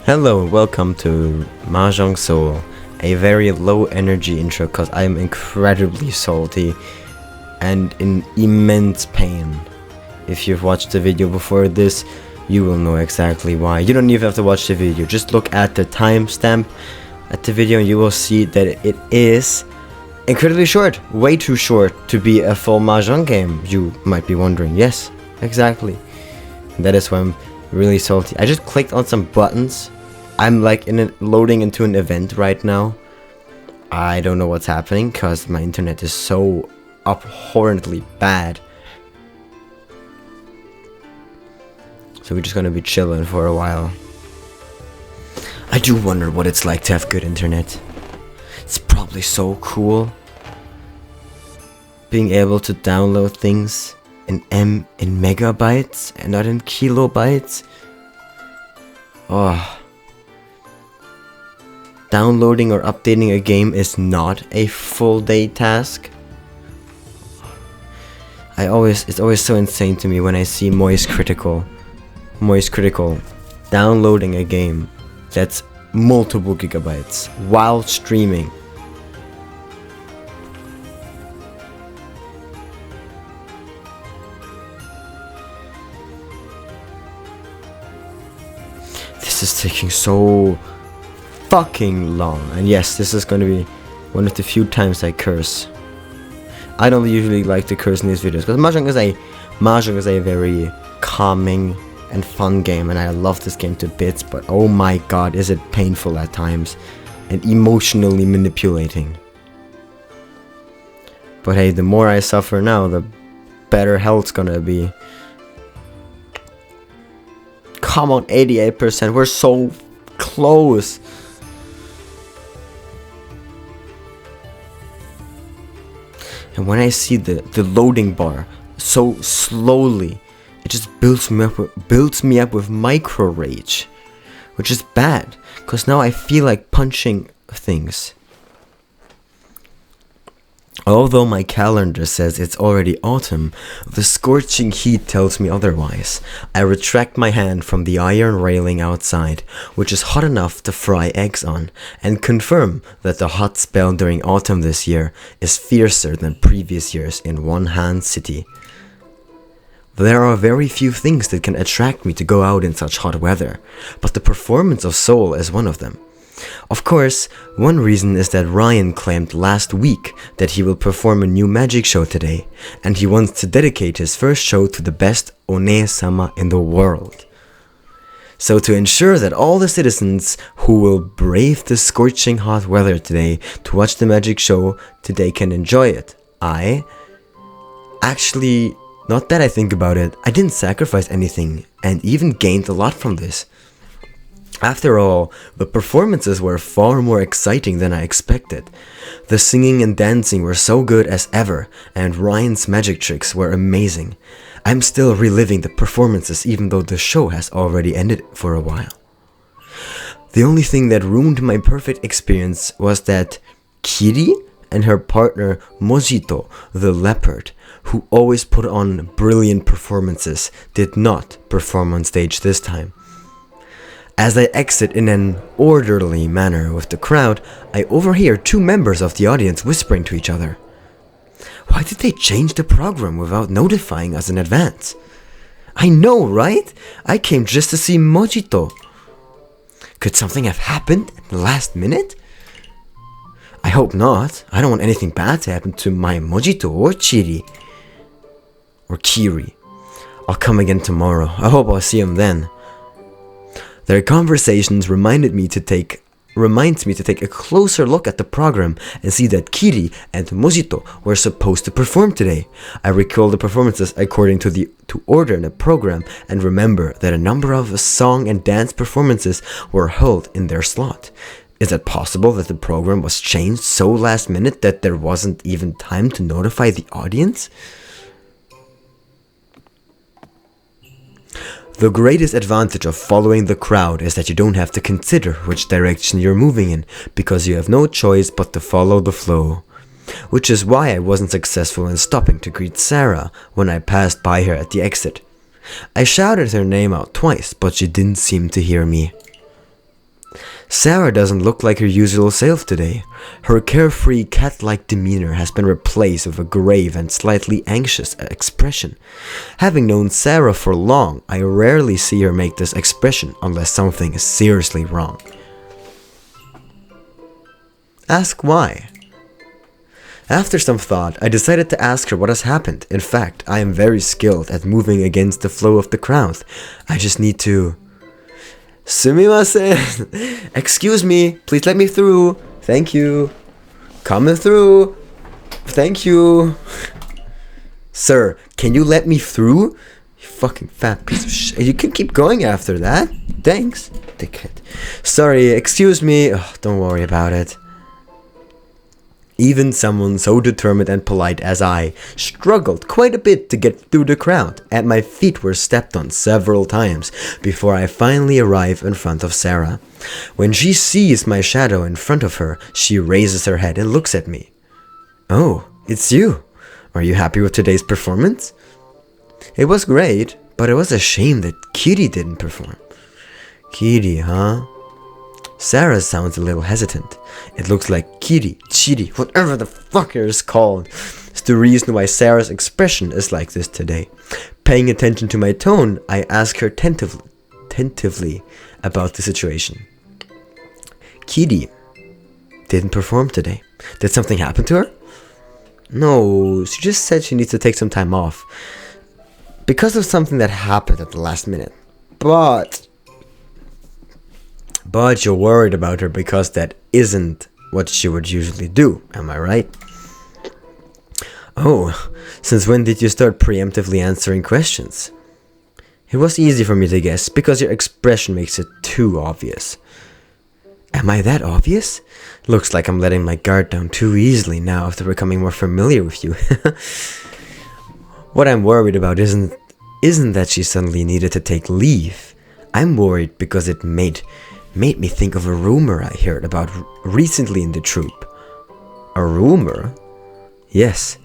Hello and welcome to Mahjong Soul, a very low energy intro because I am incredibly salty and in immense pain. If you've watched the video before this, you will know exactly why. You don't even have to watch the video, just look at the timestamp at the video and you will see that it is incredibly short, way too short to be a full Mahjong game, you might be wondering. Yes, exactly. That is why I'm really salty. I just clicked on some buttons. I'm like loading into an event right now. I don't know what's happening because my internet is so abhorrently bad. So we're just gonna be chilling for a while. I do wonder what it's like to have good internet. It's probably so cool. Being able to download things in megabytes and not in kilobytes. Oh. Downloading or updating a game is not a full day task. It's always so insane to me when I see Moist Critical downloading a game that's multiple gigabytes while streaming. This is taking so fucking long, and yes, this is going to be one of the few times I curse. I don't usually like to curse in these videos because Mahjong is a very calming and fun game, and I love this game to bits, but oh my god, is it painful at times and emotionally manipulating. But hey, the more I suffer now, the better health's gonna be. Come on, 88%, we're so close. And when I see the loading bar so slowly, it just builds me up with micro rage, which is bad, because now I feel like punching things. Although my calendar says it's already autumn, the scorching heat tells me otherwise. I retract my hand from the iron railing outside, which is hot enough to fry eggs on, and confirm that the hot spell during autumn this year is fiercer than previous years in One-Han City. There are very few things that can attract me to go out in such hot weather, but the performance of Soul is one of them. Of course, one reason is that Ryan claimed last week that he will perform a new magic show today, and he wants to dedicate his first show to the best One-sama in the world. So to ensure that all the citizens who will brave the scorching hot weather today to watch the magic show today can enjoy it, not that I think about it, I didn't sacrifice anything and even gained a lot from this. After all, the performances were far more exciting than I expected. The singing and dancing were so good as ever, and Ryan's magic tricks were amazing. I'm still reliving the performances even though the show has already ended for a while. The only thing that ruined my perfect experience was that Kiri and her partner Mojito, the leopard, who always put on brilliant performances, did not perform on stage this time. As I exit in an orderly manner with the crowd, I overhear two members of the audience whispering to each other. Why did they change the program without notifying us in advance? I know, right? I came just to see Mojito. Could something have happened at the last minute? I hope not. I don't want anything bad to happen to my Mojito or Kiri. I'll come again tomorrow. I hope I'll see him then. Their conversations reminds me to take a closer look at the program and see that Kiri and Mojito were supposed to perform today. I recall the performances according to order in the program and remember that a number of song and dance performances were held in their slot. Is it possible that the program was changed so last minute that there wasn't even time to notify the audience? The greatest advantage of following the crowd is that you don't have to consider which direction you're moving in, because you have no choice but to follow the flow. Which is why I wasn't successful in stopping to greet Sarah when I passed by her at the exit. I shouted her name out twice, but she didn't seem to hear me. Sarah doesn't look like her usual self today. Her carefree, cat-like demeanor has been replaced with a grave and slightly anxious expression. Having known Sarah for long, I rarely see her make this expression unless something is seriously wrong. Ask why. After some thought, I decided to ask her what has happened. In fact, I am very skilled at moving against the flow of the crowd. I just need to... Sumimasen! Excuse me, please let me through. Thank you. Coming through. Thank you. Sir, can you let me through? You fucking fat piece of shit. You can keep going after that. Thanks, dickhead. Sorry, excuse me. Oh, don't worry about it. Even someone so determined and polite as I struggled quite a bit to get through the crowd, and my feet were stepped on several times before I finally arrive in front of Sarah. When she sees my shadow in front of her, she raises her head and looks at me. Oh, it's you. Are you happy with today's performance? It was great, but it was a shame that Kiri didn't perform. Kiri, huh? Sarah sounds a little hesitant. It looks like Kiri, Chiri, whatever the fuck it is called. It's the reason why Sarah's expression is like this today. Paying attention to my tone, I ask her tentatively about the situation. Kiri didn't perform today. Did something happen to her? No, she just said she needs to take some time off because of something that happened at the last minute. But you're worried about her because that isn't what she would usually do, am I right? Oh, since when did you start preemptively answering questions? It was easy for me to guess because your expression makes it too obvious. Am I that obvious? Looks like I'm letting my guard down too easily now after becoming more familiar with you. What I'm worried about isn't that she suddenly needed to take leave. I'm worried because it made me think of a rumor I heard about recently in the troupe. A rumor? Yes.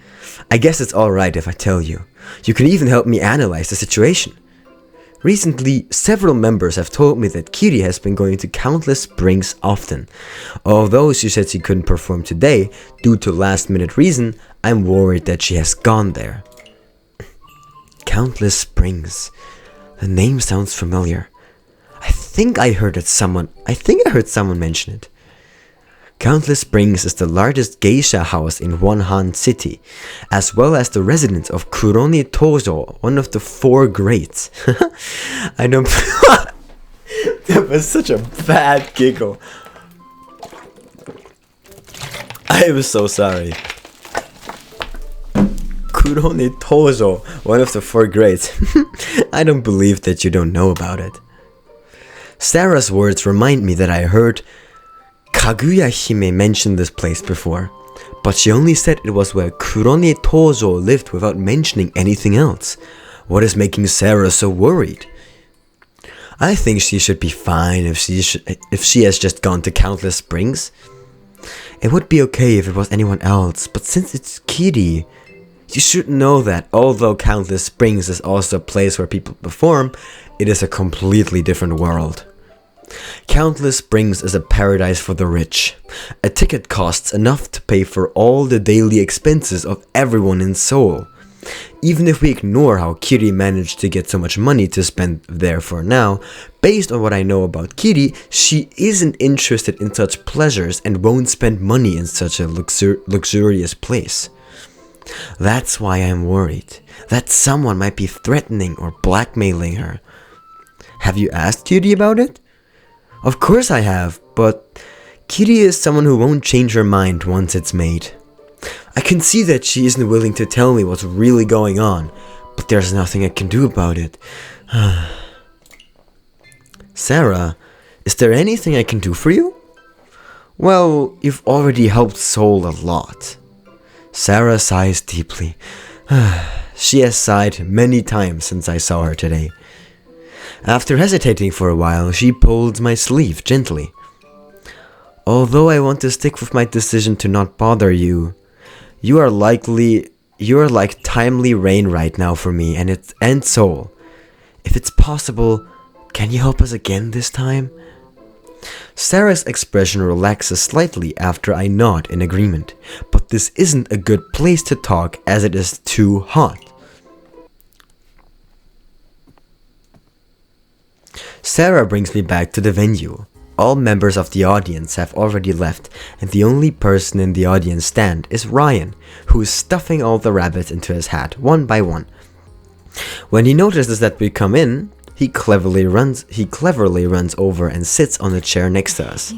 I guess it's alright if I tell you. You can even help me analyze the situation. Recently, several members have told me that Kiri has been going to Countless Springs often. Although she said she couldn't perform today, due to last-minute reason, I'm worried that she has gone there. Countless Springs. The name sounds familiar. I think I heard someone mention it. Countless Springs is the largest geisha house in Wonhan City, as well as the residence of Kuroni Tojo, one of the four greats. I don't... That was such a bad giggle. I am so sorry. Kuroni Tojo, one of the four greats. I don't believe that you don't know about it. Sarah's words remind me that I heard Kaguya Hime mention this place before, but she only said it was where Kuroni Tojo lived without mentioning anything else. What is making Sarah so worried? I think she should be fine if she has just gone to Countless Springs. It would be okay if it was anyone else, but since it's Kiri, you should know that although Countless Springs is also a place where people perform, it is a completely different world. Countless Springs is a paradise for the rich. A ticket costs enough to pay for all the daily expenses of everyone in Seoul. Even if we ignore how Kiri managed to get so much money to spend there for now, based on what I know about Kiri, she isn't interested in such pleasures and won't spend money in such a luxurious place. That's why I'm worried that someone might be threatening or blackmailing her. Have you asked Kiri about it? Of course I have, but Kiri is someone who won't change her mind once it's made. I can see that she isn't willing to tell me what's really going on, but there's nothing I can do about it. Sarah, is there anything I can do for you? Well, you've already helped Seoul a lot. Sarah sighs deeply. She has sighed many times since I saw her today. After hesitating for a while, she pulled my sleeve gently. Although I want to stick with my decision to not bother you, you are like timely rain right now for me and Seoul. If it's possible, can you help us again this time? Sarah's expression relaxes slightly after I nod in agreement, but this isn't a good place to talk as it is too hot. Sarah brings me back to the venue. All members of the audience have already left, and the only person in the audience stand is Ryan, who is stuffing all the rabbits into his hat one by one. When he notices that we come in, he cleverly runs over and sits on the chair next to us.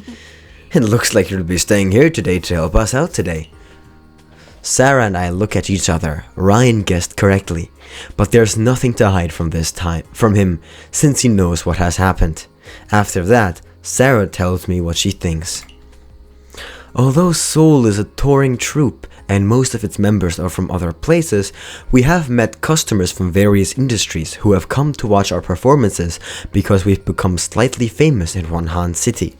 It looks like you'll be staying here today to help us out today. Sarah and I look at each other. Ryan guessed correctly, but there's nothing to hide from him since he knows what has happened. After that, Sarah tells me what she thinks. Although Soul is a touring troupe and most of its members are from other places, we have met customers from various industries who have come to watch our performances because we've become slightly famous in Wonhan City.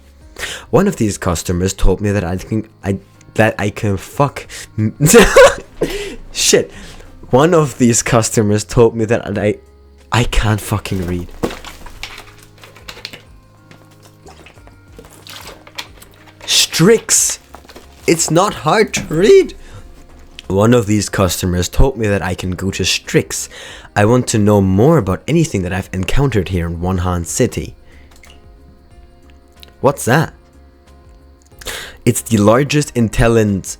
One of these customers told me that I can fuck. Shit. One of these customers told me that I can't fucking read. Strix. It's not hard to read. One of these customers told me that I can go to Strix. I want to know more about anything that I've encountered here in Wonhan City. What's that? It's the largest intelligence.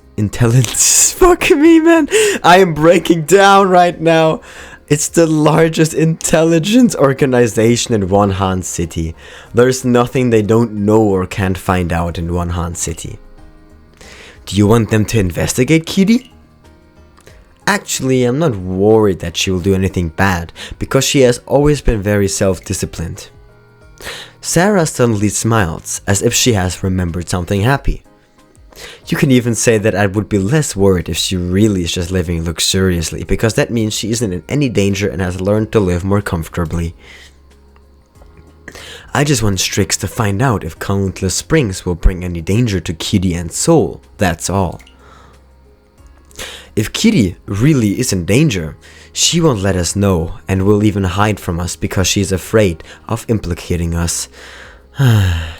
Fuck me, man. I am breaking down right now. It's the largest intelligence organization in Wonhan City. There's nothing they don't know or can't find out in Wonhan City. Do you want them to investigate Kitty? Actually, I'm not worried that she will do anything bad, because she has always been very self-disciplined. Sarah suddenly smiles, as if she has remembered something happy. You can even say that I would be less worried if she really is just living luxuriously, because that means she isn't in any danger and has learned to live more comfortably. I just want Strix to find out if Countless Springs will bring any danger to Kitty and Soul, that's all. If Kitty really is in danger, she won't let us know and will even hide from us because she's afraid of implicating us. The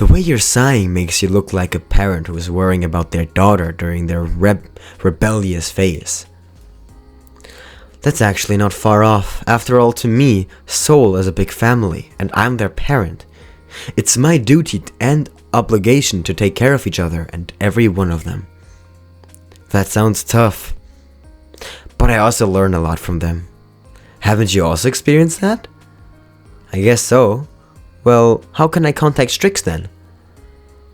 way you're sighing makes you look like a parent who is worrying about their daughter during their rebellious phase. That's actually not far off. After all, to me, Soul is a big family, and I'm their parent. It's my duty and obligation to take care of each other and every one of them. That sounds tough, but I also learn a lot from them. Haven't you also experienced that? I guess so. Well, how can I contact Strix then?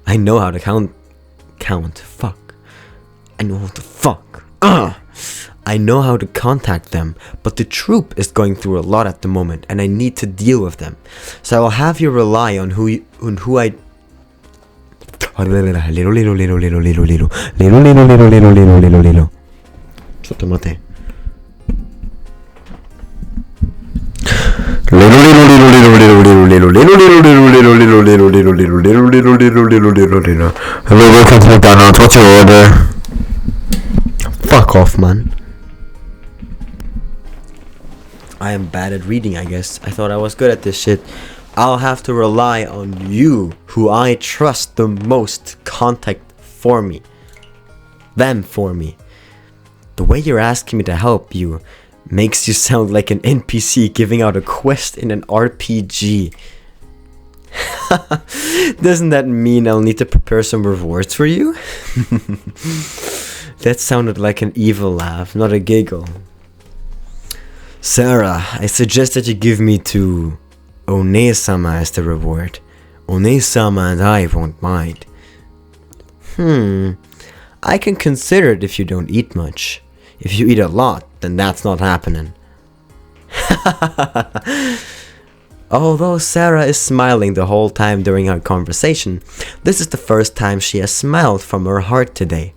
I know how to count. Fuck. I know how to fuck. I know how to contact them, but the troupe is going through a lot at the moment, and I need to deal with them. So I'll have you rely on who I. Sottomate. Hello, welcome to McDonald's. What's your order? Fuck off, man. I am bad at reading, I guess. I thought I was good at this shit. I'll have to rely on you, who I trust the most, contact for me. Them for me. The way you're asking me to help you makes you sound like an NPC giving out a quest in an RPG. Doesn't that mean I'll need to prepare some rewards for you? That sounded like an evil laugh, not a giggle. Sarah, I suggest that you give me to One-sama as the reward. One-sama and I won't mind. I can consider it if you don't eat much. If you eat a lot, then that's not happening. Although Sarah is smiling the whole time during our conversation, this is the first time she has smiled from her heart today.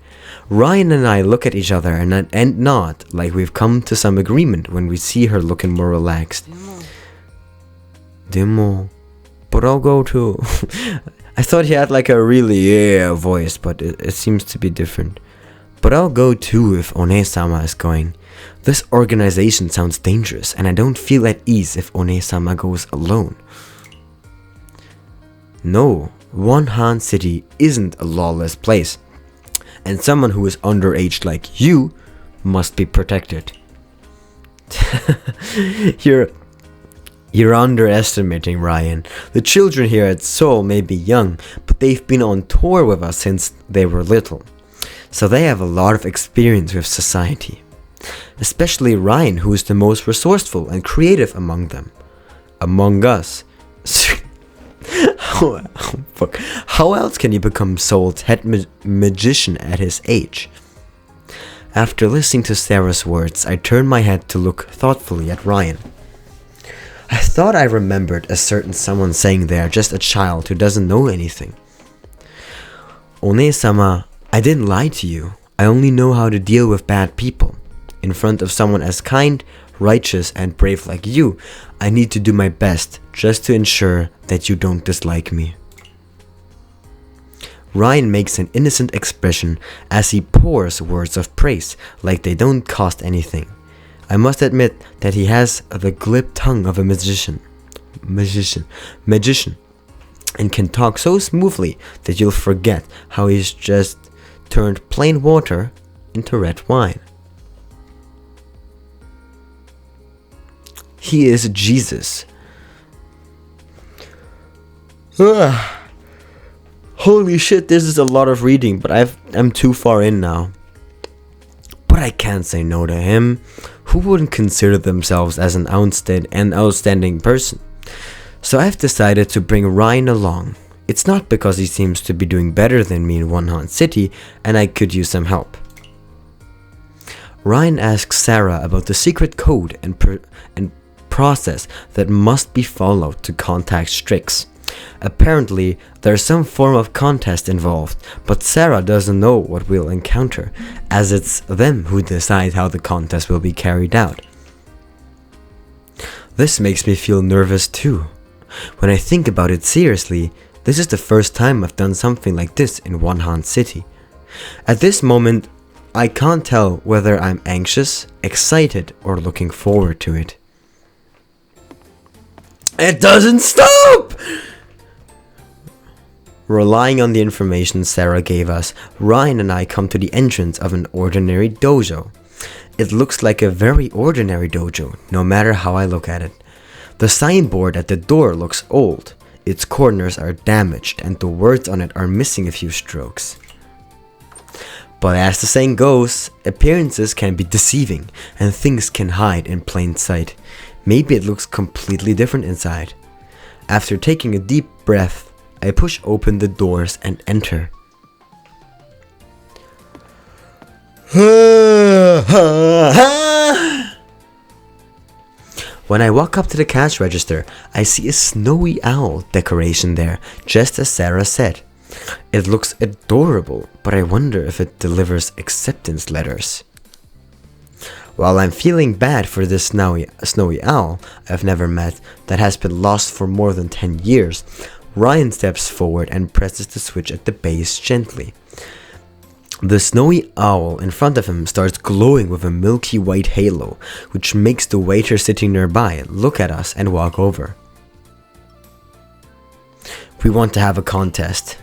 Ryan and I look at each other and nod like we've come to some agreement when we see her looking more relaxed. Demo. But I'll go to... I thought he had like a really voice, but it seems to be different. But I'll go too if One-sama is going. This organization sounds dangerous and I don't feel at ease if One-sama goes alone. No, Wonhan City isn't a lawless place, and someone who is underage like you must be protected. You're underestimating Ryan. The children here at Seoul may be young, but they've been on tour with us since they were little. So they have a lot of experience with society. Especially Ryan, who is the most resourceful and creative among them. Among us. How else can you become Seoul's head magician at his age? After listening to Sarah's words, I turned my head to look thoughtfully at Ryan. I thought I remembered a certain someone saying they are just a child who doesn't know anything. One-sama, I didn't lie to you. I only know how to deal with bad people. In front of someone as kind, righteous, and brave like you, I need to do my best just to ensure that you don't dislike me. Ryan makes an innocent expression as he pours words of praise like they don't cost anything. I must admit that he has the glib tongue of a magician, and can talk so smoothly that you'll forget how he's just turned plain water into red wine. He is Jesus. Holy shit, this is a lot of reading, but I'm too far in now. But I can't say no to him. Who wouldn't consider themselves as an outstanding person? So I've decided to bring Ryan along. It's not because he seems to be doing better than me in Wonhan City and I could use some help. Ryan asks Sarah about the secret code and process that must be followed to contact Strix. Apparently, there's some form of contest involved, but Sarah doesn't know what we'll encounter, as it's them who decide how the contest will be carried out. This makes me feel nervous too. When I think about it seriously, this is the first time I've done something like this in Wonhan City. At this moment, I can't tell whether I'm anxious, excited, or looking forward to it. It doesn't stop! Relying on the information Sarah gave us, Ryan and I come to the entrance of an ordinary dojo. It looks like a very ordinary dojo, no matter how I look at it. The signboard at the door looks old, its corners are damaged, and the words on it are missing a few strokes. But as the saying goes, appearances can be deceiving, and things can hide in plain sight. Maybe it looks completely different inside. After taking a deep breath, I push open the doors and enter. When I walk up to the cash register, I see a snowy owl decoration there, just as Sarah said. It looks adorable, but I wonder if it delivers acceptance letters. While I'm feeling bad for this snowy owl I've never met that has been lost for more than 10 years, Ryan steps forward and presses the switch at the base gently. The snowy owl in front of him starts glowing with a milky white halo, which makes the waiter sitting nearby look at us and walk over. We want to have a contest.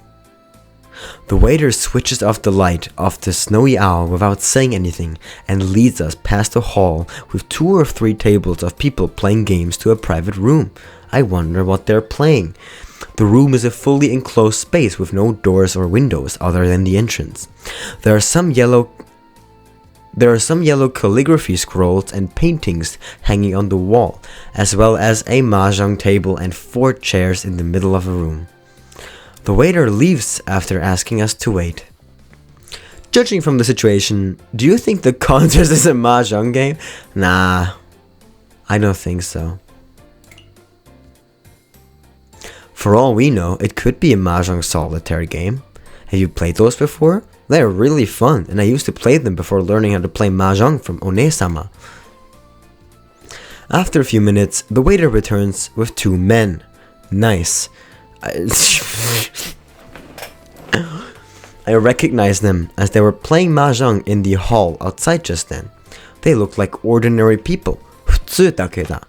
The waiter switches off the light of the snowy owl without saying anything and leads us past a hall with 2 or 3 tables of people playing games to a private room. I wonder what they're playing. The room is a fully enclosed space with no doors or windows other than the entrance. There are some yellow calligraphy scrolls and paintings hanging on the wall, as well as a mahjong table and 4 chairs in the middle of the room. The waiter leaves after asking us to wait. Judging from the situation, do you think the contest is a mahjong game? Nah, I don't think so. For all we know, it could be a mahjong solitaire game. Have you played those before? They're really fun, and I used to play them before learning how to play mahjong from One-sama. After a few minutes, the waiter returns with 2 men. Nice. I recognized them as they were playing mahjong in the hall outside just then. They looked like ordinary people. 普通だけだ.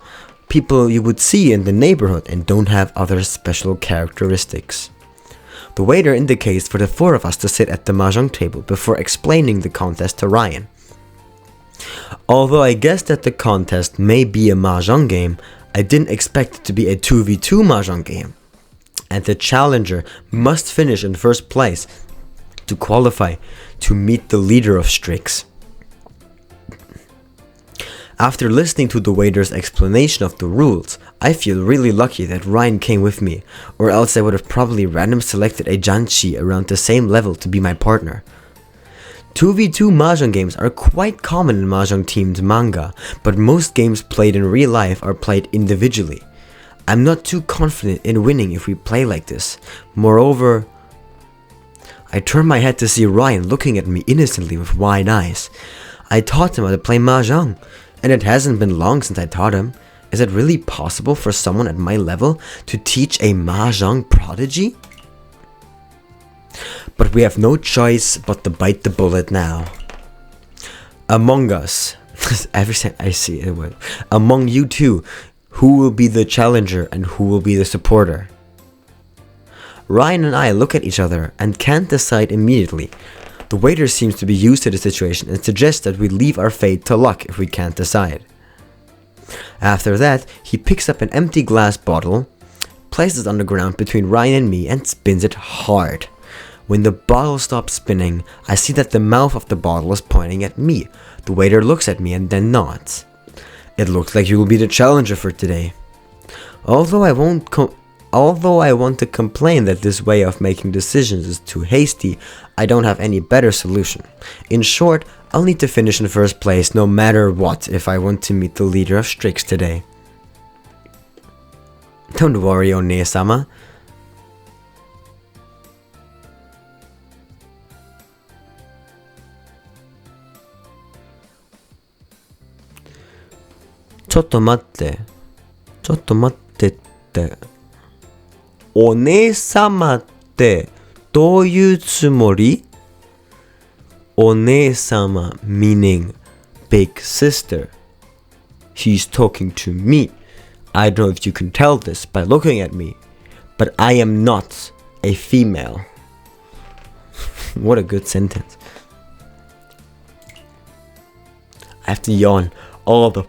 people you would see in the neighborhood and don't have other special characteristics. The waiter indicates for the four of us to sit at the mahjong table before explaining the contest to Ryan. Although I guessed that the contest may be a mahjong game, I didn't expect it to be a 2v2 mahjong game. And the challenger must finish in first place to qualify to meet the leader of Strix. After listening to the waiter's explanation of the rules, I feel really lucky that Ryan came with me, or else I would have probably random selected a Janchi around the same level to be my partner. 2v2 mahjong games are quite common in mahjong themed manga, but most games played in real life are played individually. I'm not too confident in winning if we play like this. Moreover, I turned my head to see Ryan looking at me innocently with wide eyes. I taught him how to play mahjong, and it hasn't been long since I taught him. Is it really possible for someone at my level to teach a mahjong prodigy? But we have no choice but to bite the bullet now. Among us, every time I see it, among you two, who will be the challenger and who will be the supporter? Ryan and I look at each other and can't decide immediately. The waiter seems to be used to the situation and suggests that we leave our fate to luck if we can't decide. After that, he picks up an empty glass bottle, places it on the ground between Ryan and me, and spins it hard. When the bottle stops spinning, I see that the mouth of the bottle is pointing at me. The waiter looks at me and then nods. It looks like you will be the challenger for today. Although I want to complain that this way of making decisions is too hasty, I don't have any better solution. In short, I'll need to finish in first place no matter what if I want to meet the leader of Strix today. Don't worry, One-sama. Chotto matteってお姉様ってどういうつもり？お姉様 meaning big sister. He's talking to me. I don't know if you can tell this by looking at me, but I am not a female. What a good sentence. I have to yawn all the...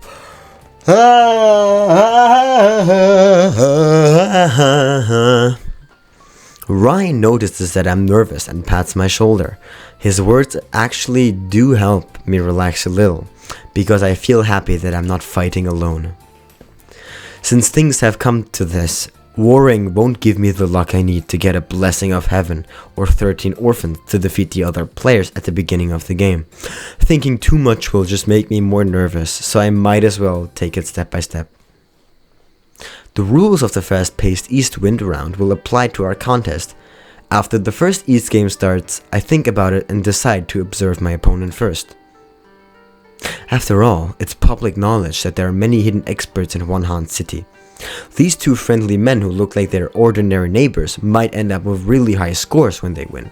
Ryan notices that I'm nervous and pats my shoulder. His words actually do help me relax a little, because I feel happy that I'm not fighting alone. Since things have come to this, warring won't give me the luck I need to get a blessing of heaven or 13 orphans to defeat the other players at the beginning of the game. Thinking too much will just make me more nervous, so I might as well take it step by step. The rules of the fast-paced East Wind round will apply to our contest. After the first East game starts, I think about it and decide to observe my opponent first. After all, it's public knowledge that there are many hidden experts in Wanhan City. These two friendly men who look like they're ordinary neighbors might end up with really high scores when they win.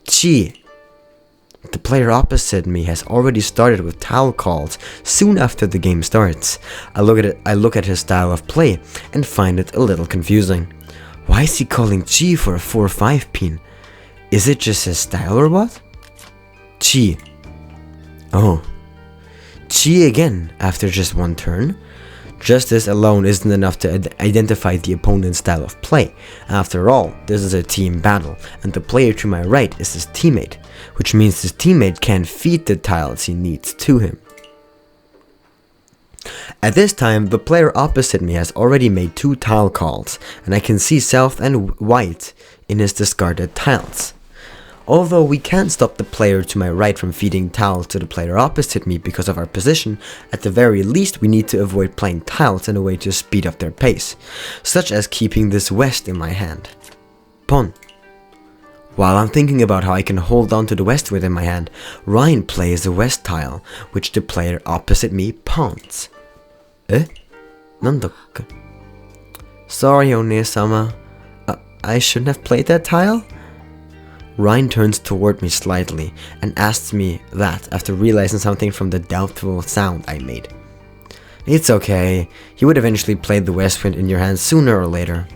Chi. The player opposite me has already started with towel calls soon after the game starts. I look at his style of play and find it a little confusing. Why is he calling Chi for a 4-5 pin? Is it just his style or what? Chi. Oh. Chi again after just one turn? Just this alone isn't enough to identify the opponent's style of play. After all, this is a team battle, and the player to my right is his teammate, which means his teammate can't feed the tiles he needs to him. At this time, the player opposite me has already made 2 tile calls, and I can see south and white in his discarded tiles. Although we can't stop the player to my right from feeding tiles to the player opposite me because of our position, at the very least we need to avoid playing tiles in a way to speed up their pace, such as keeping this west in my hand. Pon. While I'm thinking about how I can hold on to the west within my hand, Ryan plays the west tile, which the player opposite me pawns. Nandakka? Sorry, One-sama. I shouldn't have played that tile? Ryan turns toward me slightly and asks me that after realizing something from the doubtful sound I made. It's okay, you would eventually play the West Wind in your hands sooner or later.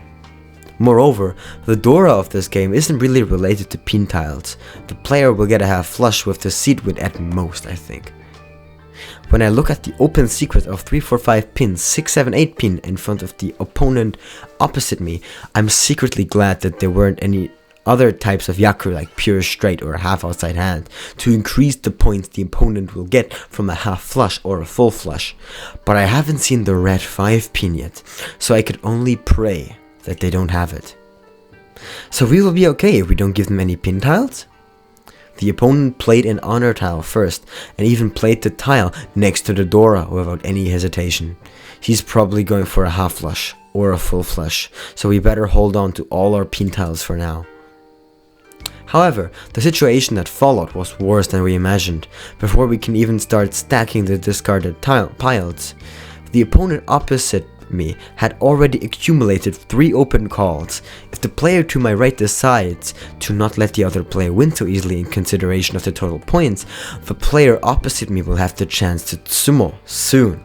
Moreover, the Dora of this game isn't really related to pin tiles. The player will get a half flush with the seed win at most, I think. When I look at the open secret of 3, 4, 5 pins, 6, 7, 8 pin in front of the opponent opposite me, I'm secretly glad that there weren't any other types of yaku like pure straight or half outside hand to increase the points the opponent will get from a half flush or a full flush. But I haven't seen the red 5 pin yet, so I could only pray that they don't have it. So we will be okay if we don't give them any pin tiles? The opponent played an honor tile first, and even played the tile next to the Dora without any hesitation. He's probably going for a half flush or a full flush, so we better hold on to all our pin tiles for now. However, the situation that followed was worse than we imagined. Before we can even start stacking the discarded piles, the opponent opposite me had already accumulated 3 open calls. If the player to my right decides to not let the other player win so easily in consideration of the total points, the player opposite me will have the chance to tsumo soon.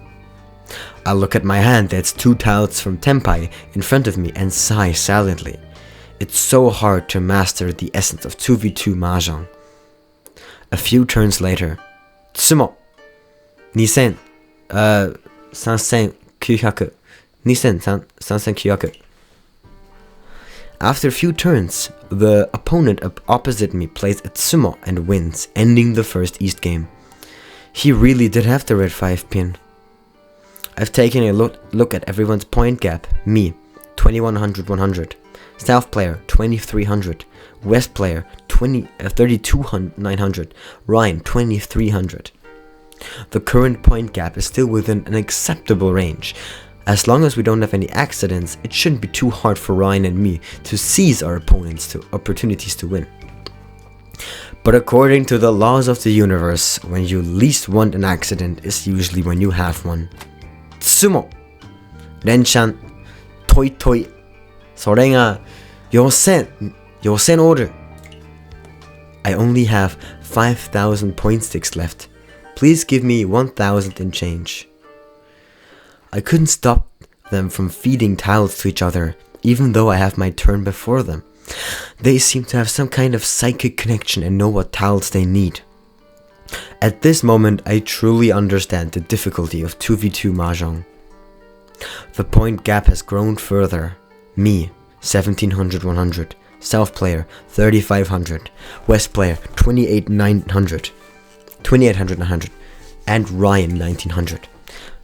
I look at my hand that's 2 tiles from Tenpai in front of me and sigh silently. It's so hard to master the essence of 2v2 Mahjong. A few turns later, tsumo 3900 3900. After a few turns, the opponent opposite me plays a tsumo and wins, ending the first East game. He really did have the red 5 pin. I've taken a look at everyone's point gap. Me, 2100 100. South player, 2300. West player, 32900. Ryan, 2300. The current point gap is still within an acceptable range. As long as we don't have any accidents, it shouldn't be too hard for Ryan and me to seize our opponents to opportunities to win. But according to the laws of the universe, when you least want an accident is usually when you have one. Tsumo, Renchan, Toi Toi. それが予選order. I only have 5,000 point sticks left. Please give me 1,000 and change. I couldn't stop them from feeding tiles to each other, even though I have my turn before them. They seem to have some kind of psychic connection and know what tiles they need. At this moment, I truly understand the difficulty of 2v2 Mahjong. The point gap has grown further. Me, 1700 100. South player, 3500. West player, 2800 900. And Ryan, 1900.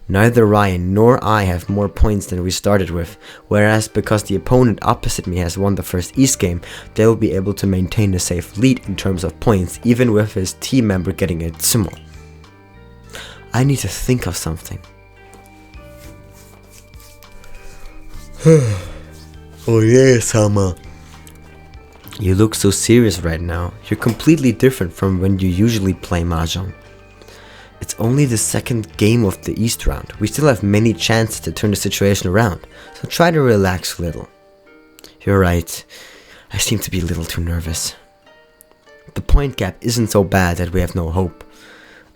Neither Ryan nor I have more points than we started with, whereas because the opponent opposite me has won the first East game, they will be able to maintain a safe lead in terms of points, even with his team member getting a tsumo. I need to think of something. Oh yeah, Sama. You look so serious right now. You're completely different from when you usually play Mahjong. It's only the second game of the East round. We still have many chances to turn the situation around, so try to relax a little. You're right. I seem to be a little too nervous. The point gap isn't so bad that we have no hope.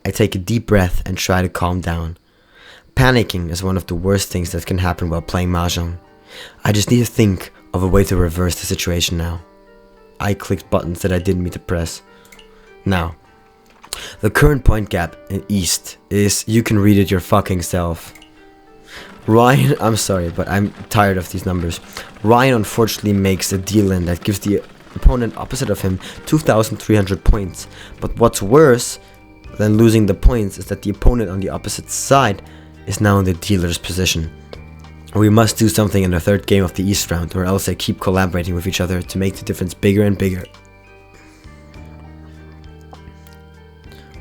I take a deep breath and try to calm down. Panicking is one of the worst things that can happen while playing Mahjong. I just need to think of a way to reverse the situation now. I clicked buttons that I didn't mean to press. Now, the current point gap in East is, you can read it your fucking self. Ryan, I'm sorry, but I'm tired of these numbers. Ryan unfortunately makes a deal in that gives the opponent opposite of him 2,300 points. But what's worse than losing the points is that the opponent on the opposite side is now in the dealer's position. We must do something in the third game of the East round, or else they keep collaborating with each other to make the difference bigger and bigger.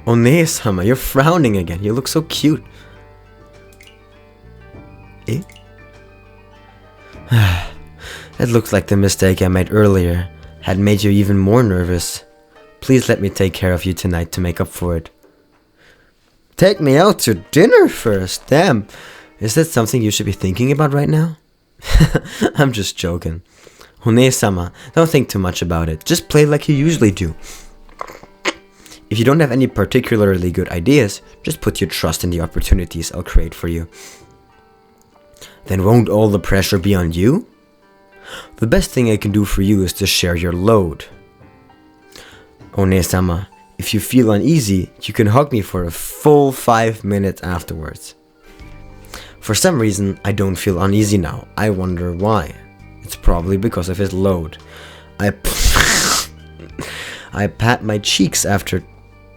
One-sama, you're frowning again. You look so cute. Eh? It looks like the mistake I made earlier had made you even more nervous. Please let me take care of you tonight to make up for it. Take me out to dinner first? Damn. Is that something you should be thinking about right now? I'm just joking. One-sama, don't think too much about it. Just play like you usually do. If you don't have any particularly good ideas, just put your trust in the opportunities I'll create for you. Then won't all the pressure be on you? The best thing I can do for you is to share your load. One-sama, if you feel uneasy, you can hug me for a full 5 minutes afterwards. For some reason, I don't feel uneasy now. I wonder why. It's probably because of his load. I pat my cheeks after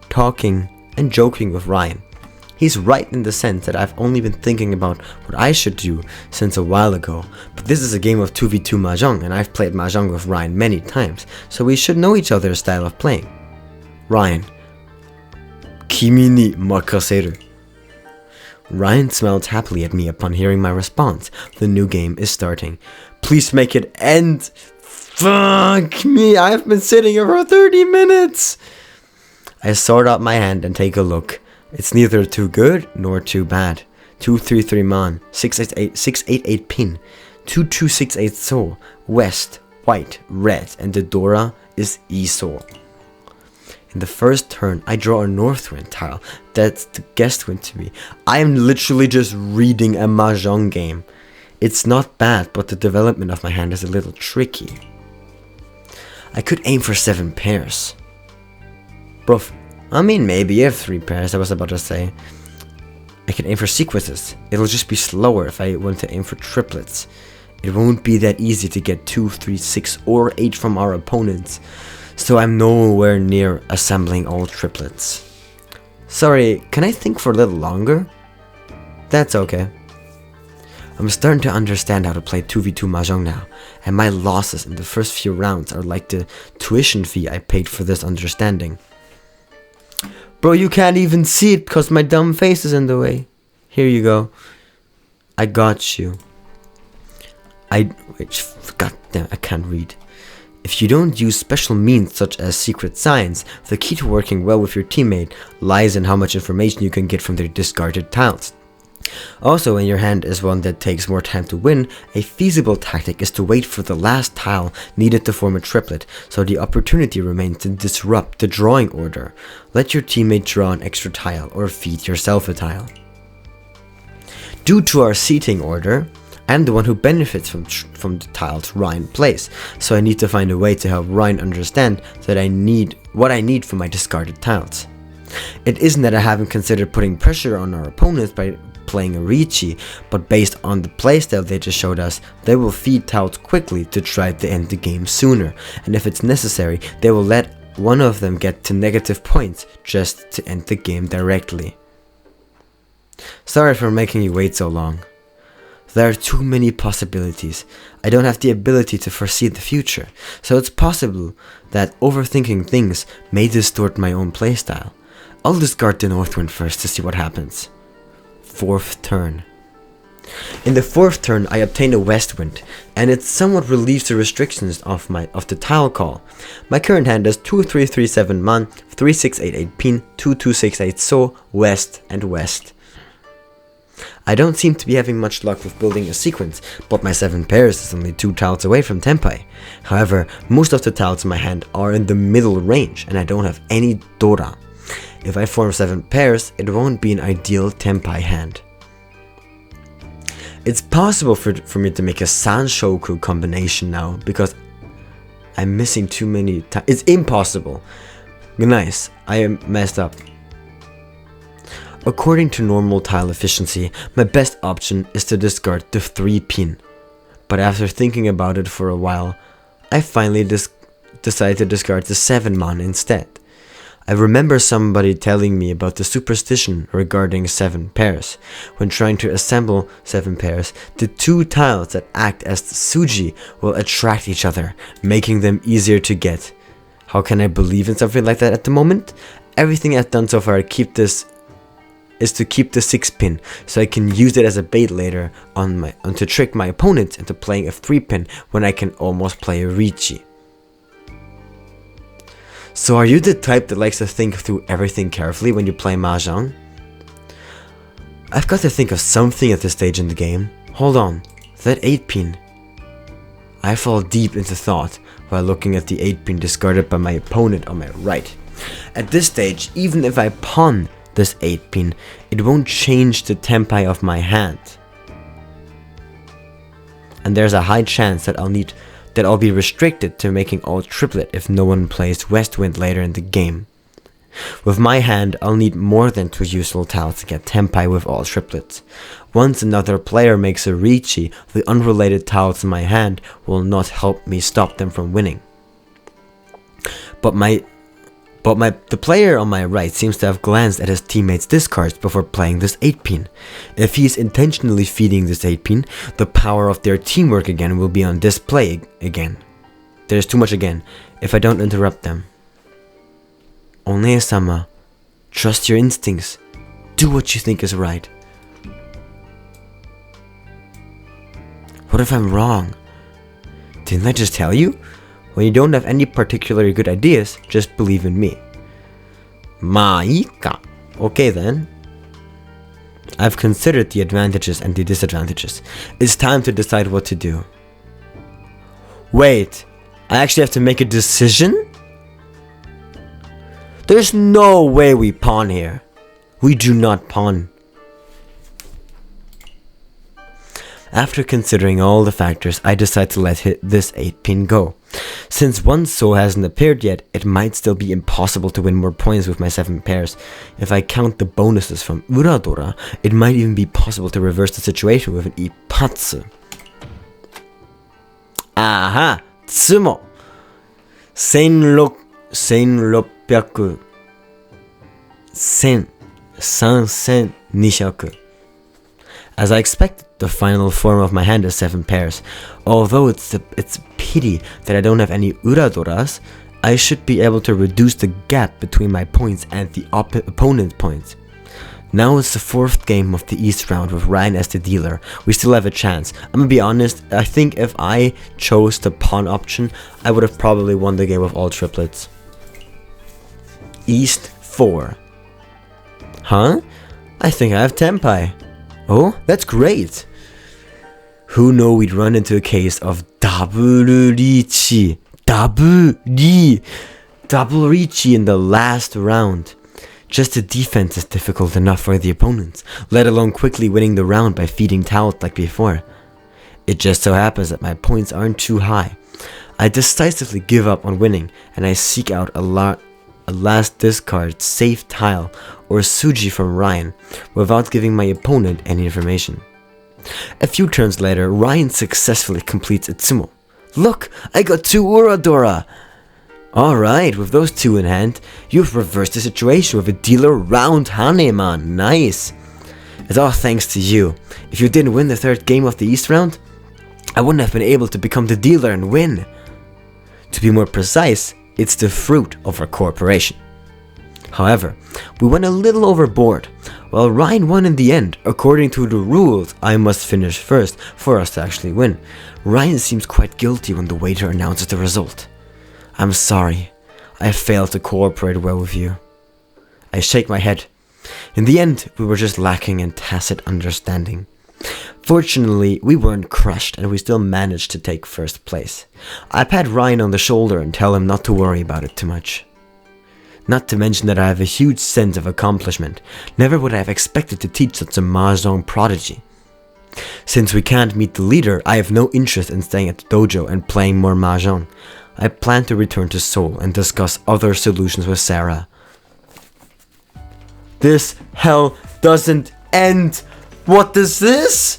talking and joking with Ryan. He's right in the sense that I've only been thinking about what I should do since a while ago, but this is a game of 2v2 Mahjong and I've played Mahjong with Ryan many times, so we should know each other's style of playing. Ryan. Kimi ni makaseru. Ryan smiled happily at me upon hearing my response. The new game is starting. Please make it end. Fuck me, I've been sitting here for 30 minutes. I sort out my hand and take a look. It's neither too good nor too bad. 233 man, 688 pin, 2268 so, west, white, red, and the Dora is Iso. In the first turn, I draw a northwind tile. That's the guest wind to me. I am literally just reading a Mahjong game. It's not bad, but the development of my hand is a little tricky. I could aim for 7 pairs. Bruv, I mean maybe you have 3 pairs, I was about to say. I can aim for sequences. It'll just be slower if I want to aim for triplets. It won't be that easy to get 2, 3, 6 or 8 from our opponents. So I'm nowhere near assembling all triplets. Sorry, can I think for a little longer? That's okay. I'm starting to understand how to play 2v2 Mahjong now, and my losses in the first few rounds are like the tuition fee I paid for this understanding. Bro, you can't even see it because my dumb face is in the way. Here you go. I got you. God damn, I can't read. If you don't use special means such as secret signs, the key to working well with your teammate lies in how much information you can get from their discarded tiles. Also, when your hand is one that takes more time to win, a feasible tactic is to wait for the last tile needed to form a triplet, so the opportunity remains to disrupt the drawing order. Let your teammate draw an extra tile or feed yourself a tile. Due to our seating order, I am the one who benefits from the tiles Ryan plays, so I need to find a way to help Ryan understand that what I need from my discarded tiles. It isn't that I haven't considered putting pressure on our opponents by playing a Riichi, but based on the playstyle they just showed us, they will feed tiles quickly to try to end the game sooner, and if it's necessary, they will let one of them get to negative points just to end the game directly. Sorry for making you wait so long. There are too many possibilities. I don't have the ability to foresee the future, so it's possible that overthinking things may distort my own playstyle. I'll discard the Northwind first to see what happens. 4th turn. In the 4th turn, I obtain a Westwind, and it somewhat relieves the restrictions of the tile call. My current hand is 2337 man, 3688 pin, 2268 so, west and west. I don't seem to be having much luck with building a sequence, but my 7 pairs is only 2 tiles away from Tenpai. However, most of the tiles in my hand are in the middle range, and I don't have any Dora. If I form 7 pairs, it won't be an ideal Tenpai hand. It's possible for me to make a Sanshoku combination now, because I'm missing too many tiles. It's impossible. Nice, I am messed up. According to normal tile efficiency, my best option is to discard the 3 pin. But after thinking about it for a while, I finally decided to discard the 7 man instead. I remember somebody telling me about the superstition regarding 7 pairs. When trying to assemble 7 pairs, the 2 tiles that act as the Suji will attract each other, making them easier to get. How can I believe in something like that at the moment? Everything I've done so far is to keep the 6 pin, so I can use it as a bait later on to trick my opponents into playing a 3 pin when I can almost play a Riichi. So are you the type that likes to think through everything carefully when you play Mahjong? I've got to think of something at this stage in the game. Hold on, that 8 pin. I fall deep into thought while looking at the 8 pin discarded by my opponent on my right. At this stage, even if I pawn this 8 pin, it won't change the tempi of my hand. And there's a high chance that I'll be restricted to making all triplet if no one plays west wind later in the game. With my hand, I'll need more than 2 useful tiles to get tempi with all triplets. Once another player makes a Ricci, the unrelated tiles in my hand will not help me stop them from winning. But the player on my right seems to have glanced at his teammates' discards before playing this 8 pin. If he is intentionally feeding this 8 pin, the power of their teamwork again will be on display again. There's too much again, if I don't interrupt them. Onee-sama, trust your instincts. Do what you think is right. What if I'm wrong? Didn't I just tell you? When you don't have any particularly good ideas, just believe in me. Maika. Okay then. I've considered the advantages and the disadvantages. It's time to decide what to do. Wait, I actually have to make a decision? There's no way we pawn here. We do not pawn. After considering all the factors, I decide to let this 8 pin go. Since one so hasn't appeared yet, it might still be impossible to win more points with my 7 pairs. If I count the bonuses from Uradora, it might even be possible to reverse the situation with an Ippatsu. Aha! Tsumo! 1600 3200. As I expected, the final form of my hand is 7 pairs. Although it's a pity that I don't have any Uradoras, I should be able to reduce the gap between my points and the opponent's points. Now it's the 4th game of the East round with Ryan as the dealer. We still have a chance. I'm gonna be honest, I think if I chose the pawn option, I would have probably won the game with all triplets. East 4. Huh? I think I have tempi. Oh, that's great. Who knew we'd run into a case of double Ricci in the last round. Just the defense is difficult enough for the opponents, let alone quickly winning the round by feeding towels like before. It just so happens that my points aren't too high. I decisively give up on winning, and I seek out a last discard safe tile or Suji from Ryan without giving my opponent any information. A few turns later, Ryan successfully completes a Tsumo. Look, I got 2 Uradora! Alright, with those 2 in hand, you've reversed the situation with a dealer round Haneman. Nice! It's all thanks to you. If you didn't win the 3rd game of the East round, I wouldn't have been able to become the dealer and win. To be more precise, it's the fruit of our cooperation. However, we went a little overboard. While Ryan won in the end, according to the rules, I must finish first for us to actually win. Ryan seems quite guilty when the waiter announces the result. I'm sorry, I failed to cooperate well with you. I shake my head. In the end, we were just lacking in tacit understanding. Fortunately, we weren't crushed and we still managed to take 1st place. I pat Ryan on the shoulder and tell him not to worry about it too much. Not to mention that I have a huge sense of accomplishment. Never would I have expected to teach such a mahjong prodigy. Since we can't meet the leader, I have no interest in staying at the dojo and playing more mahjong. I plan to return to Seoul and discuss other solutions with Sarah. This hell doesn't end! What is this?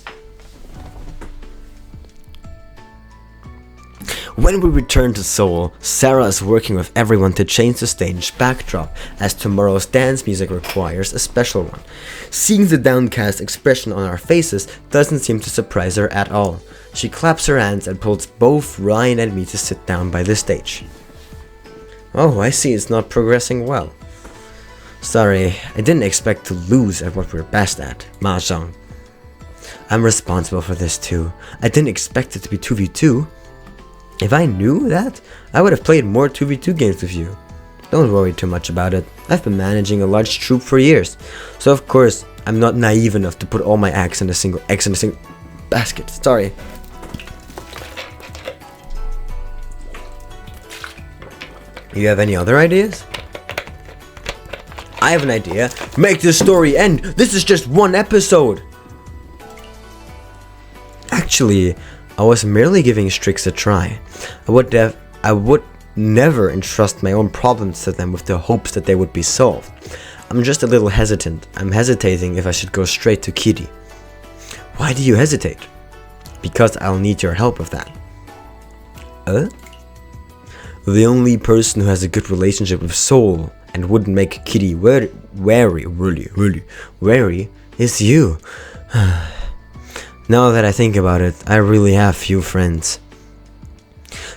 When we return to Seoul, Sarah is working with everyone to change the stage backdrop, as tomorrow's dance music requires a special one. Seeing the downcast expression on our faces doesn't seem to surprise her at all. She claps her hands and pulls both Ryan and me to sit down by the stage. Oh, I see it's not progressing well. Sorry, I didn't expect to lose at what we're best at, mahjong. I'm responsible for this too. I didn't expect it to be 2v2. If I knew that, I would have played more 2v2 games with you. Don't worry too much about it. I've been managing a large troop for years, so of course I'm not naive enough to put all my eggs in a single basket. Sorry. You have any other ideas? I have an idea. Make this story end. This is just one episode. Actually, I was merely giving Strix a try. I would never entrust my own problems to them with the hopes that they would be solved. I'm just a little hesitant. I'm hesitating if I should go straight to Kitty. Why do you hesitate? Because I'll need your help with that. The only person who has a good relationship with Soul and wouldn't make Kitty wary is you. Now that I think about it, I really have few friends.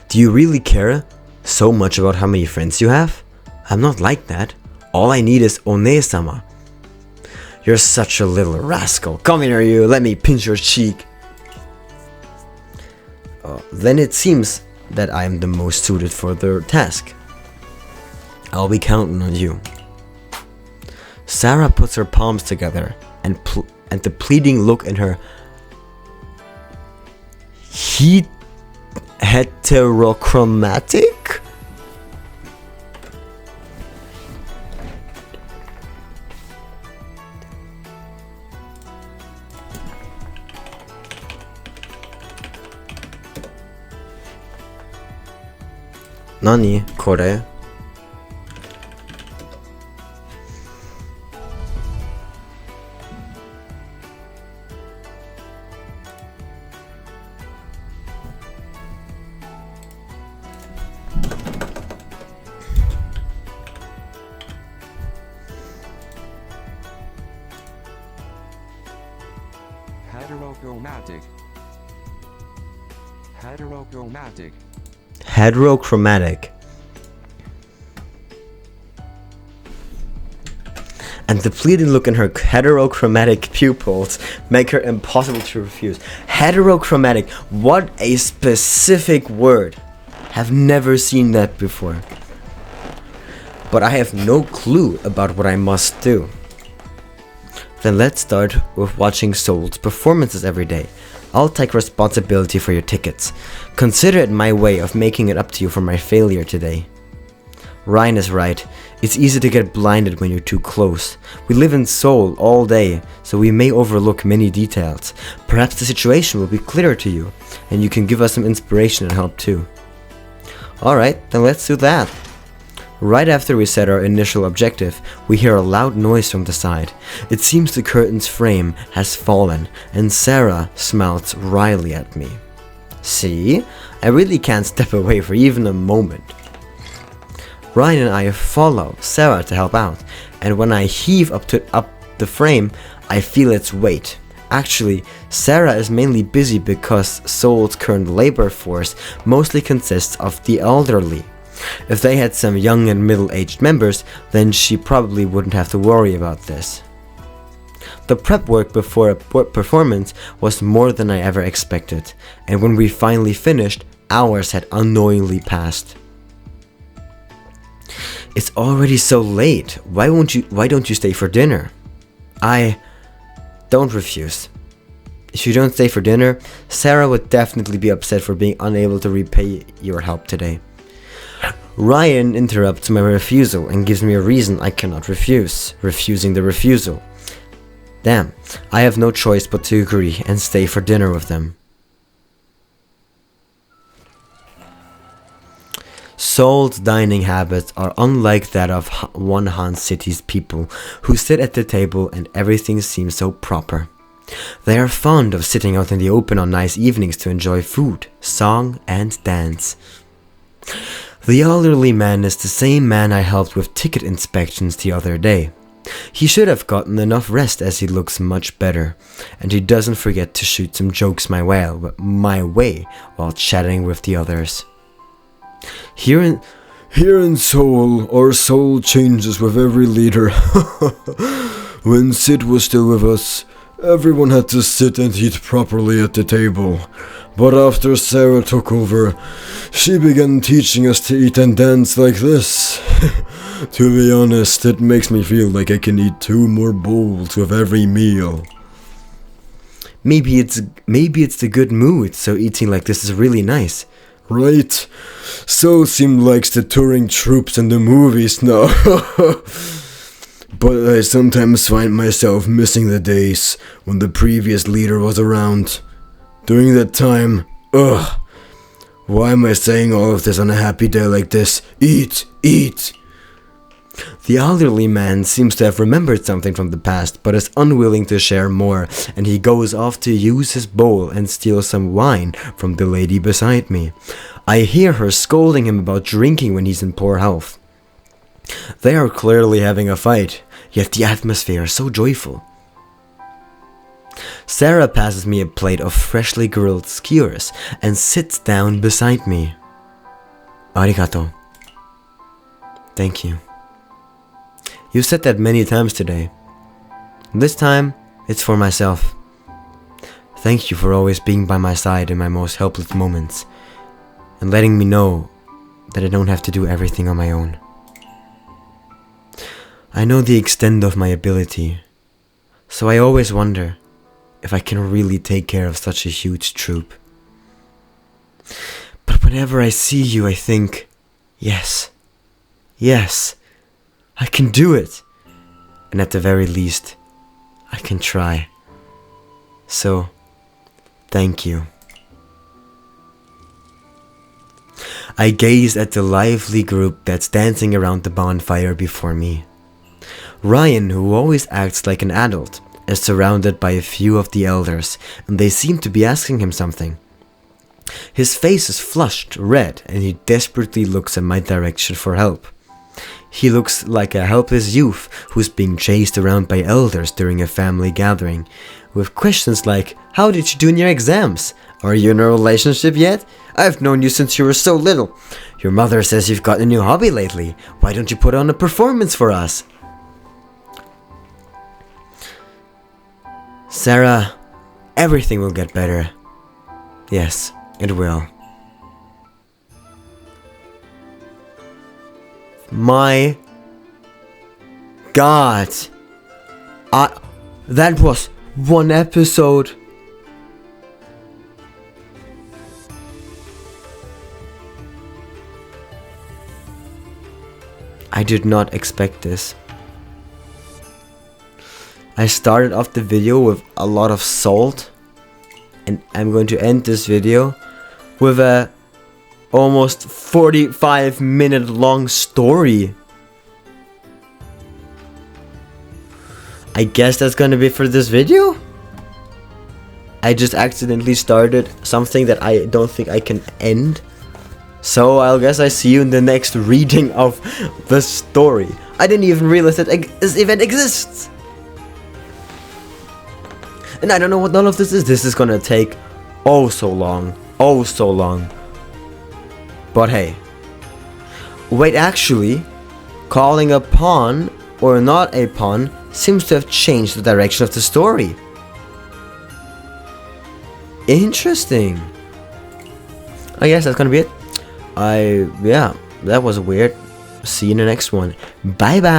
Do you really care so much about how many friends you have? I'm not like that. All I need is One-sama. You're such a little rascal. Come here, you. Let me pinch your cheek. Then it seems that I am the most suited for the task. I'll be counting on you. Sarah puts her palms together and the pleading look in her heterochromatic? Nani, kore? Heterochromatic. And the pleading look in her heterochromatic pupils make her impossible to refuse. Heterochromatic, what a specific word. Have never seen that before. But I have no clue about what I must do. Then let's start with watching Soul's performances every day. I'll take responsibility for your tickets. Consider it my way of making it up to you for my failure today. Ryan is right. It's easy to get blinded when you're too close. We live in Seoul all day, so we may overlook many details. Perhaps the situation will be clearer to you, and you can give us some inspiration and help too. Alright, then let's do that. Right after we set our initial objective, we hear a loud noise from the side. It seems the curtain's frame has fallen, and Sarah smiles wryly at me. See? I really can't step away for even a moment. Ryan and I follow Sarah to help out, and when I heave up the frame, I feel its weight. Actually, Sarah is mainly busy because Seoul's current labor force mostly consists of the elderly. If they had some young and middle-aged members, then she probably wouldn't have to worry about this. The prep work before a performance was more than I ever expected, and when we finally finished, hours had unknowingly passed. It's already so late. Why don't you stay for dinner? Don't refuse. If you don't stay for dinner, Sarah would definitely be upset for being unable to repay your help today. Ryan interrupts my refusal and gives me a reason I cannot refuse, refusing the refusal. Damn, I have no choice but to agree and stay for dinner with them. Seoul's dining habits are unlike that of Wonhan City's people, who sit at the table and everything seems so proper. They are fond of sitting out in the open on nice evenings to enjoy food, song, and dance. The elderly man is the same man I helped with ticket inspections the other day. He should have gotten enough rest as he looks much better, and he doesn't forget to shoot some jokes my way while chatting with the others. Here in Seoul, our soul changes with every leader. When Sid was still with us, everyone had to sit and eat properly at the table. But after Sarah took over, she began teaching us to eat and dance like this. To be honest, it makes me feel like I can eat 2 more bowls with every meal. Maybe it's the good mood, so eating like this is really nice. Right? So Sim likes the touring troops in the movies now. But I sometimes find myself missing the days when the previous leader was around. During that time, ugh. Why am I saying all of this on a happy day like this? Eat! Eat! The elderly man seems to have remembered something from the past, but is unwilling to share more, and he goes off to use his bowl and steal some wine from the lady beside me. I hear her scolding him about drinking when he's in poor health. They are clearly having a fight, yet the atmosphere is so joyful. Sarah passes me a plate of freshly grilled skewers and sits down beside me. Arigato. Thank you. You said that many times today. This time, it's for myself. Thank you for always being by my side in my most helpless moments, and letting me know that I don't have to do everything on my own. I know the extent of my ability, so I always wonder if I can really take care of such a huge troop. But whenever I see you, I think, yes, I can do it. And at the very least, I can try. So, thank you. I gaze at the lively group that's dancing around the bonfire before me. Ryan, who always acts like an adult, is surrounded by a few of the elders, and they seem to be asking him something. His face is flushed red, and he desperately looks in my direction for help. He looks like a helpless youth who's being chased around by elders during a family gathering, with questions like, how did you do in your exams? Are you in a relationship yet? I've known you since you were so little. Your mother says you've got a new hobby lately. Why don't you put on a performance for us? Sarah, everything will get better. Yes, it will. My God. That was one episode. I did not expect this. I started off the video with a lot of salt, and I'm going to end this video with a almost 45-minute long story. I guess that's gonna be for this video. I just accidentally started something that I don't think I can end. So I guess I see you in the next reading of the story. I didn't even realize that this event exists. And I don't know what none of this is. This is gonna take oh so long. Oh so long. But hey. Wait, actually, calling a pawn or not a pawn seems to have changed the direction of the story. Interesting. I guess that's gonna be it. Yeah, that was weird. See you in the next one. Bye bye.